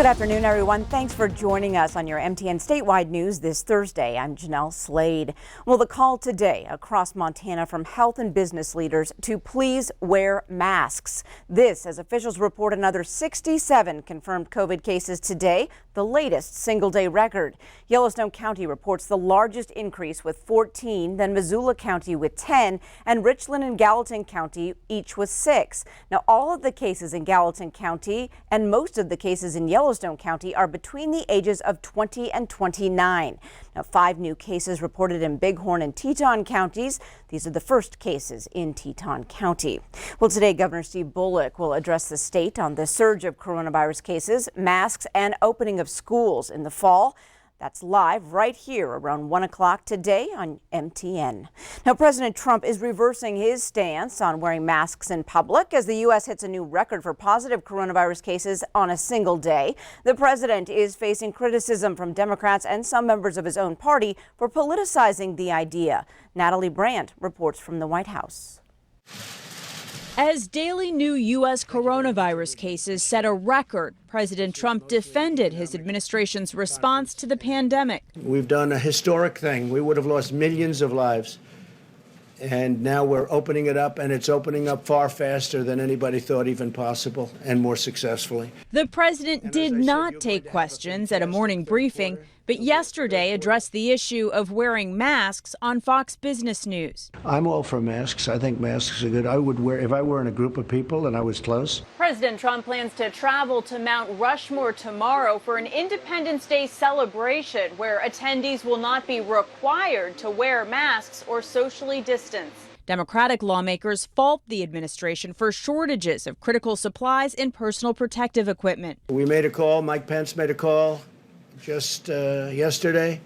Good afternoon, everyone. Thanks for joining us on your MTN statewide news this Thursday. I'm Janelle Slade. Well, the call today across Montana from health and business leaders to please wear masks. This as officials report another 67 confirmed COVID cases today, the latest single-day record. Yellowstone County reports the largest increase with 14, then Missoula County with 10, and Richland and Gallatin County each with 6. Now, all of the cases in Gallatin County and most of the cases in Yellowstone County are between the ages of 20 and 29. Now, 5 new cases reported in Bighorn and Teton counties. These are the first cases in Teton County. Well, today, Governor Steve Bullock will address the state on the surge of coronavirus cases, masks, and opening of schools in the fall. That's live right here around 1 o'clock today on MTN. Now, President Trump is reversing his stance on wearing masks in public as the U.S. hits a new record for positive coronavirus cases on a single day. The president is facing criticism from Democrats and some members of his own party for politicizing the idea. Natalie Brandt reports from the White House. As daily new U.S. coronavirus cases set a record, President Trump defended his administration's response to the pandemic. We've done a historic thing. We would have lost millions of lives. And now we're opening it up, and it's opening up far faster than anybody thought even possible, and more successfully. The president did not take questions at a morning briefing, but yesterday addressed the issue of wearing masks on Fox Business News. I'm all for masks. I think masks are good. I would wear, if I were in a group of people and I was close. President Trump plans to travel to Mount Rushmore tomorrow for an Independence Day celebration where attendees will not be required to wear masks or socially distance. Democratic lawmakers fault the administration for shortages of critical supplies and personal protective equipment. We made a call. Mike Pence made a call just yesterday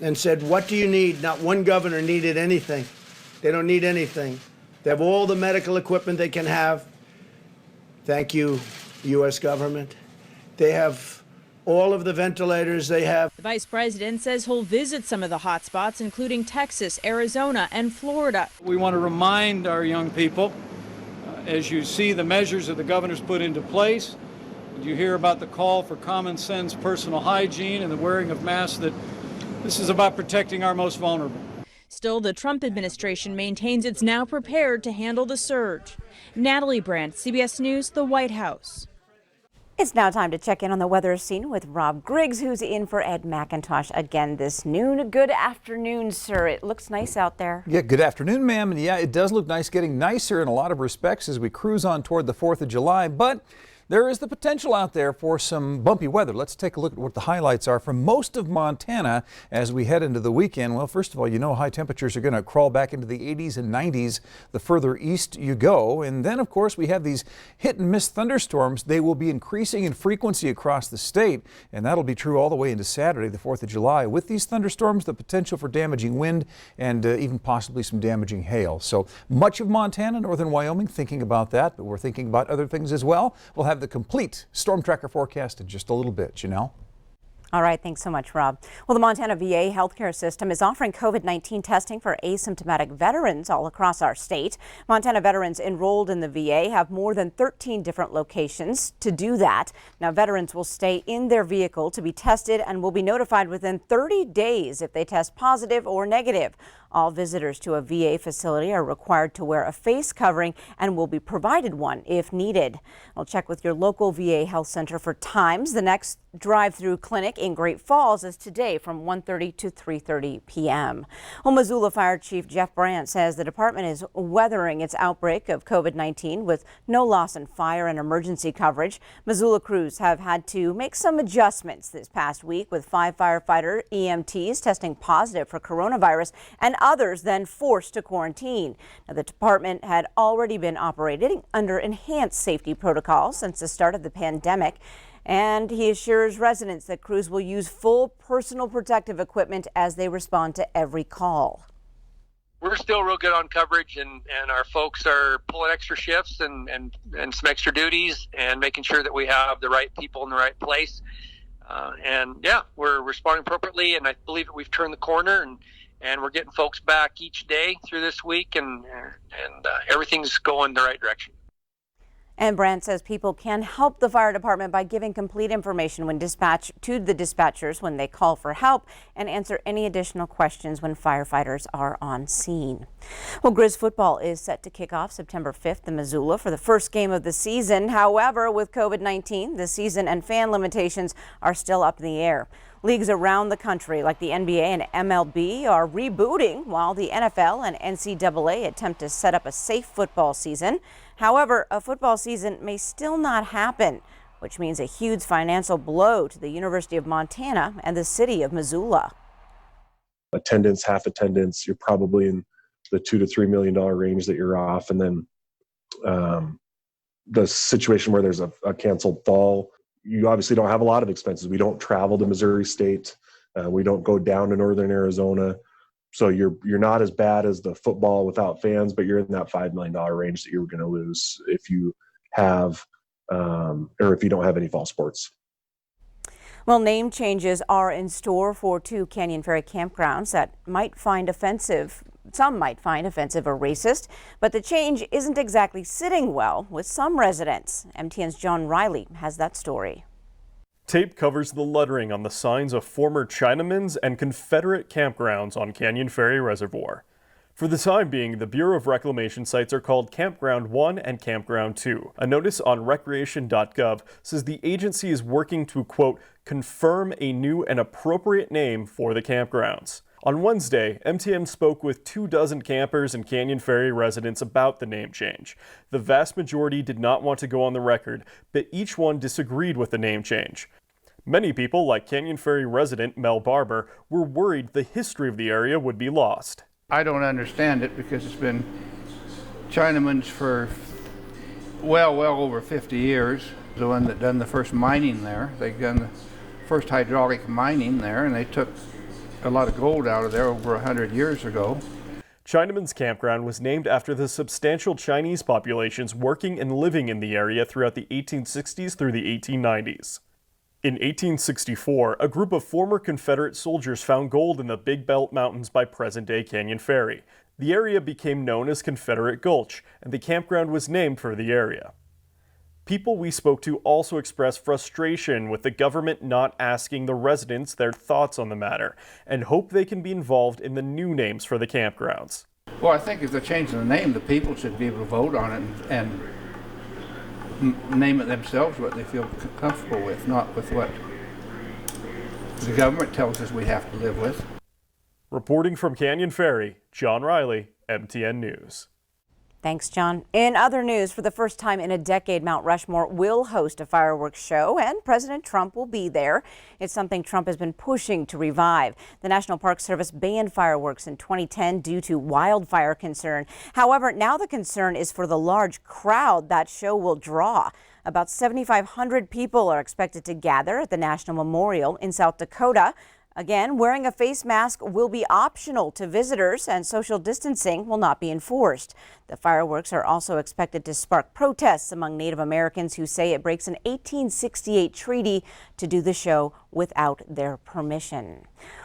and said, what do you need? Not one governor needed anything. They don't need anything. They have all the medical equipment they can have. Thank you, U.S. government. They have all of the ventilators they have. The vice president says he'll visit some of the hot spots, including Texas, Arizona, and Florida. We want to remind our young people, as you see the measures that the governor's put into place, you hear about the call for common sense personal hygiene and the wearing of masks, that this is about protecting our most vulnerable. Still, the Trump administration maintains it's now prepared to handle the surge. Natalie Brandt, CBS News, the White House. It's now time to check in on the weather scene with Rob Griggs, who's in for Ed McIntosh again this noon. Good afternoon, sir. It looks nice out there. Yeah, good afternoon, ma'am. And yeah, it does look nice, getting nicer in a lot of respects as we cruise on toward the 4th of July. But there is the potential out there for some bumpy weather. Let's take a look at what the highlights are for most of Montana as we head into the weekend. Well, first of all, you know high temperatures are going to crawl back into the 80s and 90s the further east you go. And then, of course, we have these hit and miss thunderstorms. They will be increasing in frequency across the state, and that'll be true all the way into Saturday, the 4th of July. With these thunderstorms, the potential for damaging wind and even possibly some damaging hail. So much of Montana, northern Wyoming, thinking about that, but we're thinking about other things as well. We'll have the complete storm tracker forecast in just a little bit, Janelle. All right, thanks so much, Rob. Well, the Montana VA healthcare system is offering COVID-19 testing for asymptomatic veterans all across our state. Montana veterans enrolled in the VA have more than 13 different locations to do that. Now, veterans will stay in their vehicle to be tested and will be notified within 30 days if they test positive or negative. All visitors to a VA facility are required to wear a face covering and will be provided one if needed. I'll check with your local VA health center for times. The next drive-through clinic in Great Falls is today from 1:30 to 3:30 p.m. Well, Missoula Fire Chief Jeff Brandt says the department is weathering its outbreak of COVID-19 with no loss in fire and emergency coverage. Missoula crews have had to make some adjustments this past week with 5 firefighter EMTs testing positive for coronavirus and others then forced to quarantine. Now, the department had already been operating under enhanced safety protocols since the start of the pandemic. And he assures residents that crews will use full personal protective equipment as they respond to every call. We're still real good on coverage, and our folks are pulling extra shifts and some extra duties and making sure that we have the right people in the right place. And yeah, we're responding appropriately, and I believe that we've turned the corner, and we're getting folks back each day through this week, and everything's going the right direction. And Brandt says people can help the fire department by giving complete information when dispatched to the dispatchers when they call for help and answer any additional questions when firefighters are on scene. Well, Grizz football is set to kick off September 5th in Missoula for the first game of the season. However, with COVID-19, the season and fan limitations are still up in the air. Leagues around the country like the NBA and MLB are rebooting while the NFL and NCAA attempt to set up a safe football season. However, a football season may still not happen, which means a huge financial blow to the University of Montana and the city of Missoula. Attendance, half attendance, you're probably in the $2 to $3 million range that you're off. And then the situation where there's a canceled fall, you obviously don't have a lot of expenses. We don't travel to Missouri State. We don't go down to northern Arizona. So you're not as bad as the football without fans, but you're in that $5 million range that you're going to lose if you have or if you don't have any fall sports. Well, name changes are in store for two Canyon Ferry campgrounds that might find offensive. Some might find offensive or racist, but the change isn't exactly sitting well with some residents. MTN's John Riley has that story. Tape covers the lettering on the signs of former Chinaman's and Confederate campgrounds on Canyon Ferry Reservoir. For the time being, the Bureau of Reclamation sites are called Campground 1 and Campground 2. A notice on recreation.gov says the agency is working to, quote, confirm a new and appropriate name for the campgrounds. On Wednesday, MTN spoke with 24 campers and Canyon Ferry residents about the name change. The vast majority did not want to go on the record, but each one disagreed with the name change. Many people, like Canyon Ferry resident Mel Barber, were worried the history of the area would be lost. I don't understand it because it's been Chinaman's for well over 50 years. The one that done the first mining there, they done the first hydraulic mining there, and they took a lot of gold out of there over 100 years ago. Chinaman's campground was named after the substantial Chinese populations working and living in the area throughout the 1860s through the 1890s. In 1864, a group of former Confederate soldiers found gold in the Big Belt Mountains by present-day Canyon Ferry. The area became known as Confederate Gulch, and the campground was named for the area. People we spoke to also expressed frustration with the government not asking the residents their thoughts on the matter, and hope they can be involved in the new names for the campgrounds. Well, I think if they're changing the name, the people should be able to vote on it and name it themselves what they feel comfortable with, not with what the government tells us we have to live with. Reporting from Canyon Ferry, John Riley, MTN News. Thanks, John. In other news, for the first time in a decade, Mount Rushmore will host a fireworks show, and President Trump will be there. It's something Trump has been pushing to revive. The National Park Service banned fireworks in 2010 due to wildfire concern. However, now the concern is for the large crowd that show will draw. About 7,500 people are expected to gather at the National Memorial in South Dakota. Again, wearing a face mask will be optional to visitors and social distancing will not be enforced. The fireworks are also expected to spark protests among Native Americans who say it breaks an 1868 treaty to do the show without their permission.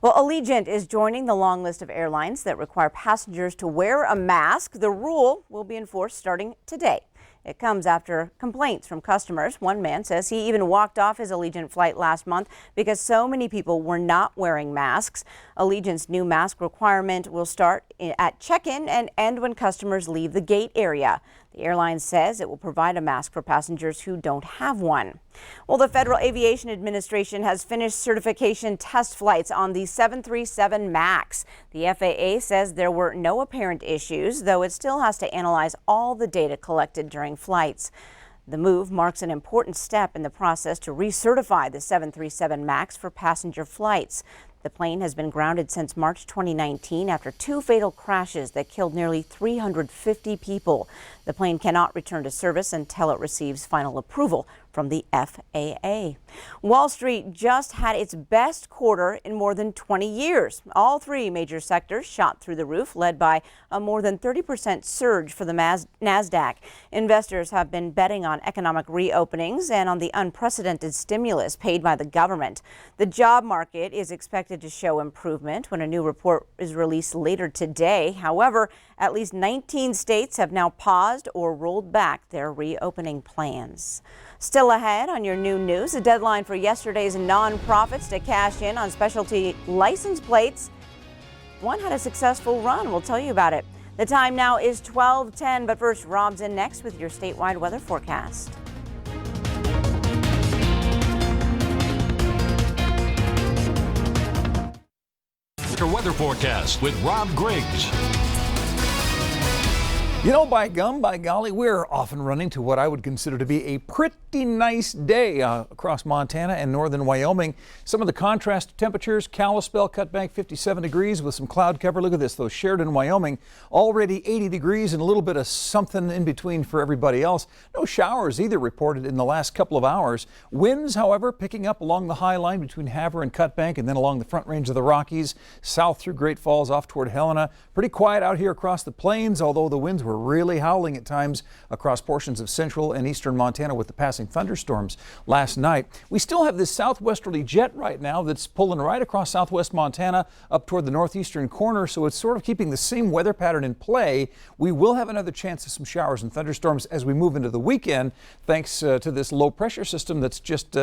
Well, Allegiant is joining the long list of airlines that require passengers to wear a mask. The rule will be enforced starting today. It comes after complaints from customers. One man says he even walked off his Allegiant flight last month because so many people were not wearing masks. Allegiant's new mask requirement will start at check-in and end when customers leave the gate area. The airline says it will provide a mask for passengers who don't have one. Well, the Federal Aviation Administration has finished certification test flights on the 737 MAX. The FAA says there were no apparent issues, though it still has to analyze all the data collected during flights. The move marks an important step in the process to recertify the 737 MAX for passenger flights. The plane has been grounded since March 2019 after two fatal crashes that killed nearly 350 people. The plane cannot return to service until it receives final approval from the FAA. Wall Street just had its best quarter in more than 20 years. All three major sectors shot through the roof, led by a more than 30% surge for the NASDAQ. Investors have been betting on economic reopenings and on the unprecedented stimulus paid by the government. The job market is expected to show improvement when a new report is released later today. However, at least 19 states have now paused or rolled back their reopening plans. Still ahead on your new news, the deadline for yesterday's nonprofits to cash in on specialty license plates. One had a successful run. We'll tell you about it. The time now is 12:10, but first, Rob's in next with your statewide weather forecast. Your weather forecast with Rob Griggs. You know, by gum, by golly, we're often running to what I would consider to be a pretty nice day across Montana and northern Wyoming. Some of the contrast temperatures: Kalispell, Cut Bank 57 degrees with some cloud cover. Look at this, though. Sheridan, Wyoming, already 80 degrees and a little bit of something in between for everybody else. No showers either reported in the last couple of hours. Winds, however, picking up along the high line between Havre and Cut Bank and then along the front range of the Rockies, south through Great Falls off toward Helena. Pretty quiet out here across the plains, although the winds were really howling at times across portions of central and eastern Montana with the passing thunderstorms last night. We still have this southwesterly jet right now that's pulling right across southwest Montana up toward the northeastern corner, so it's sort of keeping the same weather pattern in play. We will have another chance of some showers and thunderstorms as we move into the weekend, thanks to this low pressure system that's just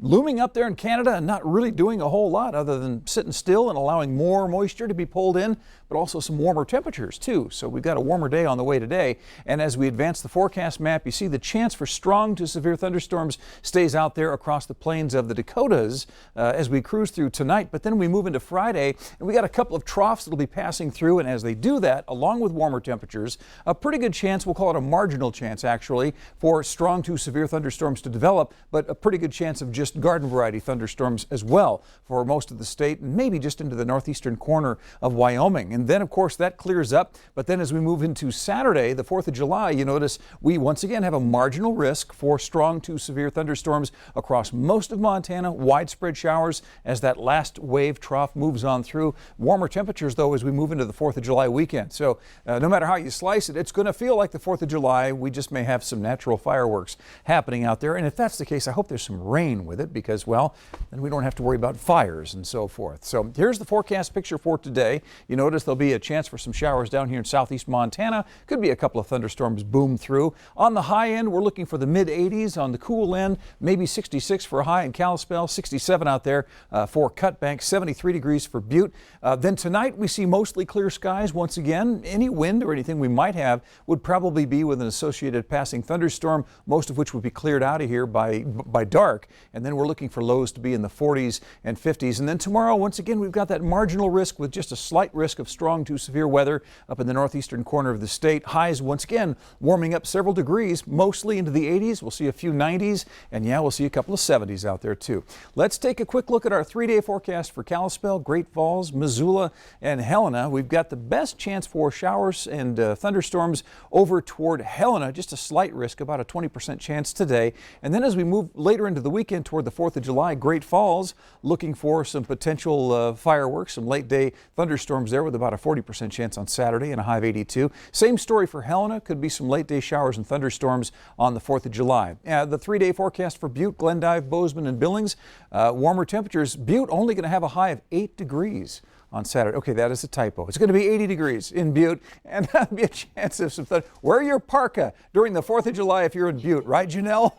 looming up there in Canada and not really doing a whole lot other than sitting still and allowing more moisture to be pulled in, but also some warmer temperatures too. So we've got a warmer day on the way today. And as we advance the forecast map, you see the chance for strong to severe thunderstorms stays out there across the plains of the Dakotas as we cruise through tonight. But then we move into Friday, and we got a couple of troughs that'll be passing through. And as they do that, along with warmer temperatures, a pretty good chance, we'll call it a marginal chance actually, for strong to severe thunderstorms to develop, but a pretty good chance of just garden variety thunderstorms as well for most of the state and maybe just into the northeastern corner of Wyoming. And then, of course, that clears up. But then as we move into Saturday, the 4th of July, you notice we once again have a marginal risk for strong to severe thunderstorms across most of Montana, widespread showers as that last wave trough moves on through. Warmer temperatures, though, as we move into the 4th of July weekend. So no matter how you slice it, it's going to feel like the 4th of July. We just may have some natural fireworks happening out there. And if that's the case, I hope there's some rain with it because, well, then we don't have to worry about fires and so forth. So here's the forecast picture for today. You notice there'll be a chance for some showers down here in southeast Montana. Could be a couple of thunderstorms boom through. On the high end, we're looking for the mid 80s. On the cool end, maybe 66 for a high in Kalispell, 67 out there for Cut Bank, 73 degrees for Butte. Then tonight we see mostly clear skies once again. Any wind or anything we might have would probably be with an associated passing thunderstorm, most of which would be cleared out of here by dark. And then we're looking for lows to be in the 40s and 50s. And then tomorrow, once again, we've got that marginal risk with just a slight risk of strong to severe weather up in the northeastern corner of the state. Highs once again warming up several degrees, mostly into the 80s. We'll see a few 90s, and yeah, we'll see a couple of 70s out there too. Let's take a quick look at our 3-day forecast for Kalispell, Great Falls, Missoula, and Helena. We've got the best chance for showers and thunderstorms over toward Helena, just a slight risk, about a 20% chance today. And then as we move later into the weekend toward the 4th of July, Great Falls, looking for some potential fireworks, some late day thunderstorms there with about a 40% chance on Saturday and a high of 82. Same story for Helena, could be some late day showers and thunderstorms on the 4th of July. The 3-day forecast for Butte, Glendive, Bozeman, and Billings, warmer temperatures. Butte only going to have a high of 8 degrees on Saturday. Okay, that is a typo. It's going to be 80 degrees in Butte, and that'll be a chance of some thunder. Wear your parka during the 4th of July if you're in Butte, right, Janelle?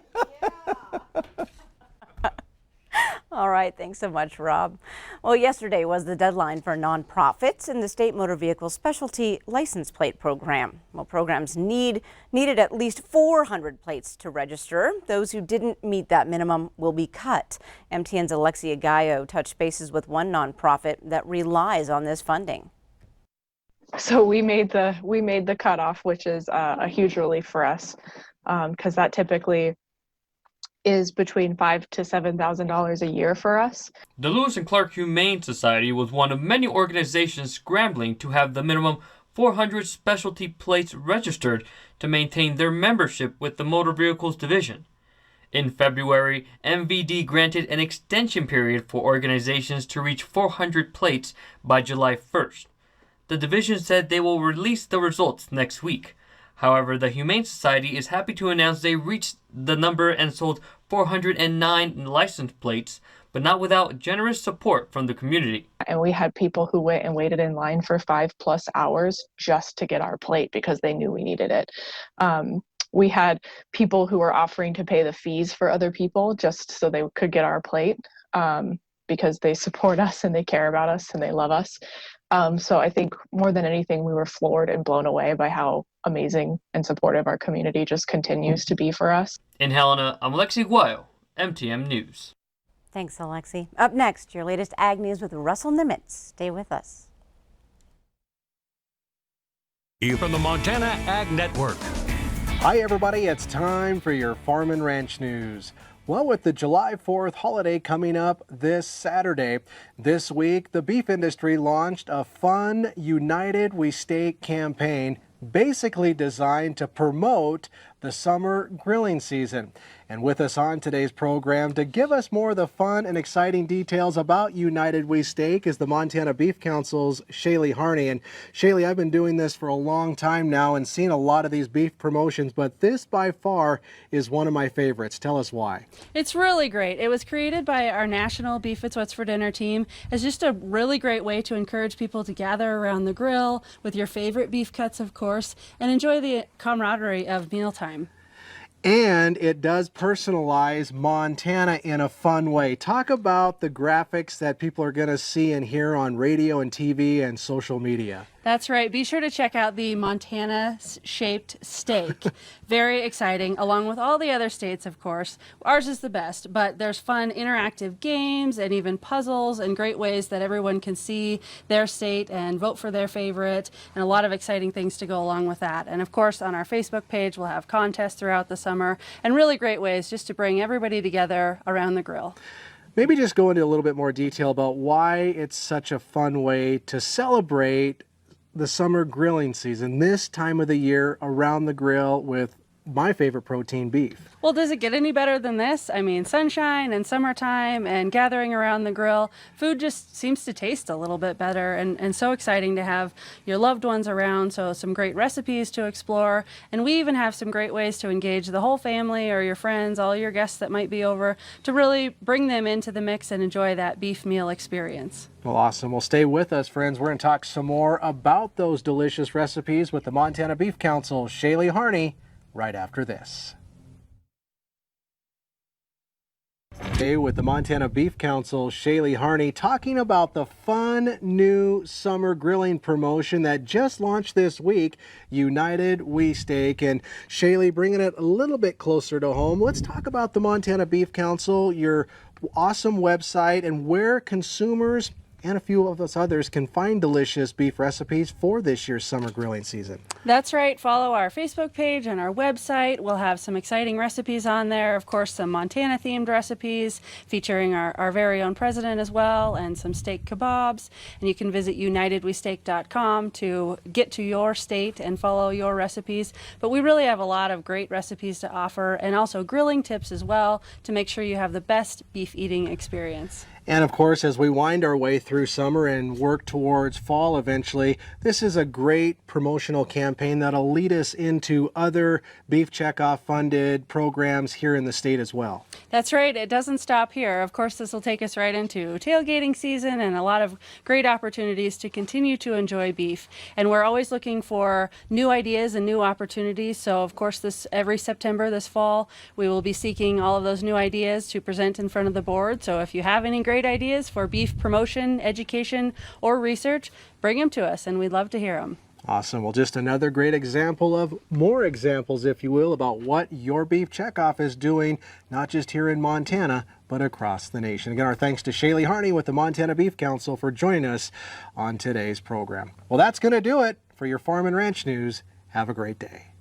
All right, thanks so much, Rob. Well, yesterday was the deadline for nonprofits in the state motor vehicle specialty license plate program. Well, programs needed at least 400 plates to register. Those who didn't meet that minimum will be cut. MTN's Alexia Gallo touched bases with one nonprofit that relies on this funding. So we made the cutoff, which is a huge relief for us because that typically is between $5,000 to $7,000 a year for us. The Lewis and Clark Humane Society was one of many organizations scrambling to have the minimum 400 specialty plates registered to maintain their membership with the Motor Vehicles Division. In February, MVD granted an extension period for organizations to reach 400 plates by July 1st. The division said they will release the results next week. However, the Humane Society is happy to announce they reached the number and sold 409 license plates, but not without generous support from the community. And we had people who went and waited in line for 5+ hours just to get our plate because they knew we needed it. We had people who were offering to pay the fees for other people just so they could get our plate, because they support us and they care about us and they love us. So I think more than anything, we were floored and blown away by how amazing and supportive our community just continues to be for us. In Helena, I'm Alexi Guayo, MTN News. Thanks, Alexi. Up next, your latest ag news with Russell Nimitz. Stay with us. From the Montana Ag Network. Hi everybody, it's time for your Farm and Ranch news. Well, with the July 4th holiday coming up this Saturday, this week the beef industry launched a fun United We Steak campaign basically designed to promote the summer grilling season. And with us on today's program to give us more of the fun and exciting details about United We Steak is the Montana Beef Council's Shaylee Harney. And Shaylee, I've been doing this for a long time now and seen a lot of these beef promotions, but this by far is one of my favorites. Tell us why. It's really great. It was created by our national Beef It's What's for Dinner team as just a really great way to encourage people to gather around the grill with your favorite beef cuts, of course, and enjoy the camaraderie of mealtime. And it does personalize Montana in a fun way. Talk about the graphics that people are going to see and hear on radio and TV and social media. That's right. Be sure to check out the Montana-shaped steak. Very exciting, along with all the other states, of course. Ours is the best, but there's fun interactive games and even puzzles and great ways that everyone can see their state and vote for their favorite, and a lot of exciting things to go along with that. And of course, on our Facebook page, we'll have contests throughout the summer and really great ways just to bring everybody together around the grill. Maybe just go into a little bit more detail about why it's such a fun way to celebrate the summer grilling season, this time of the year around the grill with my favorite protein, beef. Well, does it get any better than this? I mean, sunshine and summertime and gathering around the grill, food just seems to taste a little bit better, and so exciting to have your loved ones around, so some great recipes to explore, and we even have some great ways to engage the whole family or your friends, all your guests that might be over, to really bring them into the mix and enjoy that beef meal experience. Well, awesome. Well, stay with us, friends. We're going to talk some more about those delicious recipes with the Montana Beef Council, Shaylee Harney, right after this. Today with the Montana Beef Council, Shaylee Harney, talking about the fun new summer grilling promotion that just launched this week, United We Steak. And Shaylee, bringing it a little bit closer to home, let's talk about the Montana Beef Council, your awesome website, and where consumers and a few of us others can find delicious beef recipes for this year's summer grilling season. That's right. Follow our Facebook page and our website. We'll have some exciting recipes on there. Of course, some Montana-themed recipes featuring our very own president as well, and some steak kebabs. And you can visit unitedwesteak.com to get to your state and follow your recipes. But we really have a lot of great recipes to offer, and also grilling tips as well to make sure you have the best beef eating experience. And of course, as we wind our way through summer and work towards fall eventually, this is a great promotional campaign that'll lead us into other Beef Checkoff funded programs here in the state as well. That's right. It doesn't stop here. Of course, this will take us right into tailgating season and a lot of great opportunities to continue to enjoy beef. And we're always looking for new ideas and new opportunities. So of course, every September, this fall, we will be seeking all of those new ideas to present in front of the board. So if you have any great ideas for beef promotion, education, or research, bring them to us, and we'd love to hear them. Awesome. Well, just another great example of more examples, if you will, about what your Beef Checkoff is doing, not just here in Montana, but across the nation. Again, our thanks to Shaylee Harney with the Montana Beef Council for joining us on today's program. Well, that's going to do it for your Farm and Ranch News. Have a great day.